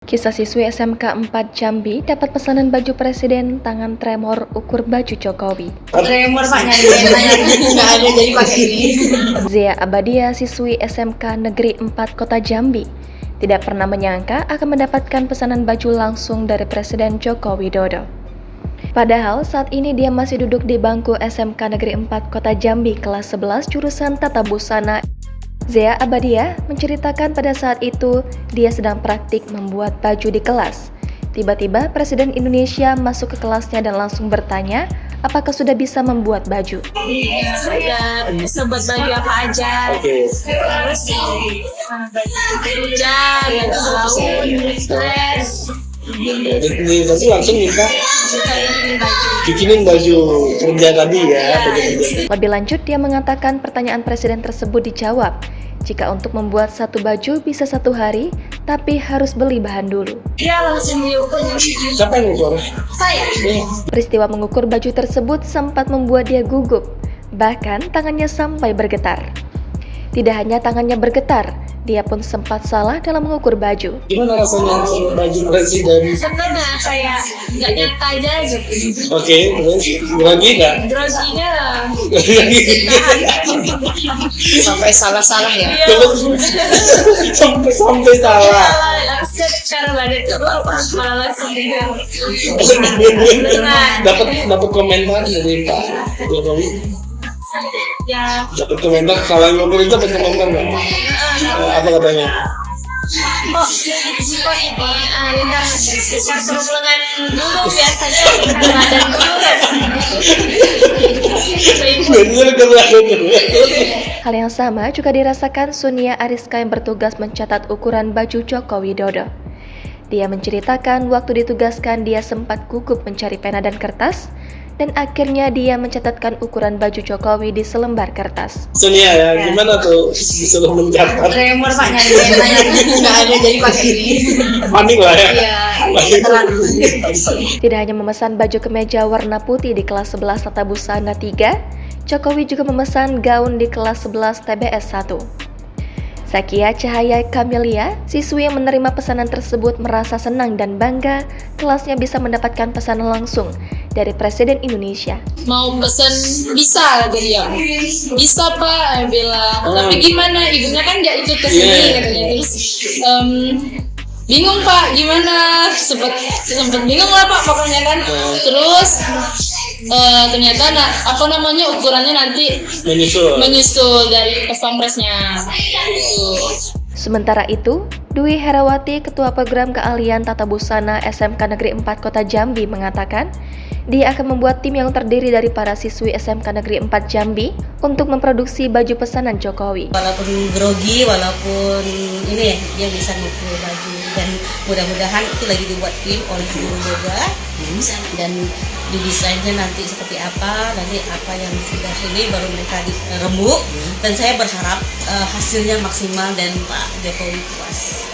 Kisah siswi SMK 4 Jambi dapat pesanan baju presiden, tangan tremor ukur baju Jokowi. Tremor Pak, nyari nggak ada jadi pakai ini. Zia Abadia, siswi SMK Negeri 4 Kota Jambi, tidak pernah menyangka akan mendapatkan pesanan baju langsung dari Presiden Joko Widodo. Padahal saat ini dia masih duduk di bangku SMK Negeri 4 Kota Jambi kelas 11 jurusan Tata Busana. Zia Abadia menceritakan pada saat itu dia sedang praktik membuat baju di kelas. Tiba-tiba Presiden Indonesia masuk ke kelasnya dan langsung bertanya apakah sudah bisa membuat baju. Sudah bisa buat baju apa aja. Terus kerja, gaun, dress. Jadi langsung minta bikinin baju kerja tadi ya. Lebih lanjut, dia mengatakan pertanyaan presiden tersebut dijawab jika untuk membuat satu baju bisa 1 hari, tapi harus beli bahan dulu. Dia langsung diukur. Siapa yang ngukur? Saya. Peristiwa mengukur baju tersebut sempat membuat dia gugup, bahkan tangannya sampai bergetar. Tidak hanya tangannya bergetar, dia pun sempat salah dalam mengukur baju. Gimana rasanya baju presiden? Sebenarnya kayak nggak nyangka aja gitu. Oke, terus lagi nggak? Groginya sampai salah ya. sampai salah. Cara badan itu malah langsung Dapat komentar dari Pak Jokowi. ya. Dapat komentar kalau ngukur itu dapat komentar nggak? Apa katanya? Kok ini lintar suruh lengan dulu biasanya lintar badan dulu. Hal yang sama juga dirasakan Sunia Ariska yang bertugas mencatat ukuran baju Joko Widodo. Dia menceritakan waktu ditugaskan dia sempat gugup mencari pena dan kertas, dan akhirnya dia mencatatkan ukuran baju Jokowi di selembar kertas. Sonia ya, gimana tuh disuruh mencatat? Tremor Pak, nyari nggak ada jadi pakai ini. Panik lah ya. Tidak hanya memesan baju kemeja warna putih di kelas 11 Tata Busana 3, Jokowi juga memesan gaun di kelas 11 TBS 1. Zakia Cahaya Kamelia, siswi yang menerima pesanan tersebut merasa senang dan bangga kelasnya bisa mendapatkan pesanan langsung dari Presiden Indonesia. Mau pesen bisa dia, bisa Pak, bilang. Tapi gimana, ibunya kan nggak ikut ke sini katanya. Terus bingung Pak, gimana? Sempet bingung lah Pak pokoknya kan. Terus ternyata ukurannya nanti menyusul dari pas pampresnya. Sementara itu, Dwi Herawati, Ketua Program Keahlian Tata Busana SMK Negeri 4 Kota Jambi mengatakan, dia akan membuat tim yang terdiri dari para siswi SMK Negeri 4 Jambi untuk memproduksi baju pesanan Jokowi. Walaupun grogi, walaupun ini dia bisa ngukur baju, dan mudah-mudahan itu lagi dibuat tim oleh guru yoga dan didesainnya nanti seperti apa, nanti apa yang sudah ini baru mereka dirembuk, dan saya berharap hasilnya maksimal dan Pak Jokowi puas.